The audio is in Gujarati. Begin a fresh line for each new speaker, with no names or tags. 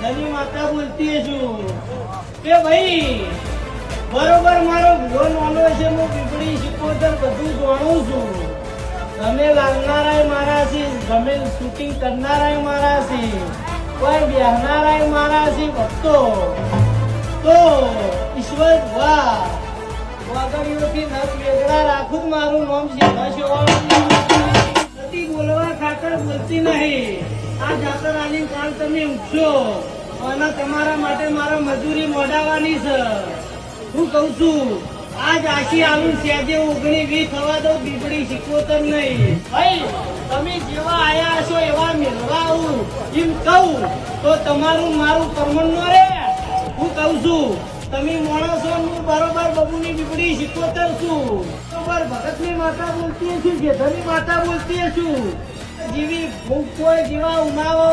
ધની માતા બોલતી છું કે ભાઈ બરોબર મારો ભૂલો નોનો છે, હું પીપળી શિકોતર બધું જાણું છું. તમે લાવનારાય મારા છે, તમે શૂટિંગ કરનારાય મારા છે, કોઈ બેહનારાય મારા છે. ભક્તો તો ઈશ્વર વાહ વાગડીઓથી નખ વેગળા રાખું જ મારું નામ છે. નથી બોલવા ખાતર બોલતી નહીં. આ જાતર આલી કાલ તમે ઉઠશો અને તમારા માટે મારા મજૂરી મોડાવાની છે. હું કઉ છું આજ આશી આલુ સેજે 19-20 થવા દો, પીપળી શિકોતર નહીં. ભાઈ તમે જેવા આયા હશો એવા મેળવા આવું એમ કહું તો તમારું મારું કર્મણ નો રે. હું કઉ છું તમે માણસો હું બરોબર બબુની પીપળી શિકોતર છું. બરોબર ભગતની માતા બોલતી છું, જેઠાની માતા બોલતી છું. જેવી ભૂખ હોય જેવા ઉમાવો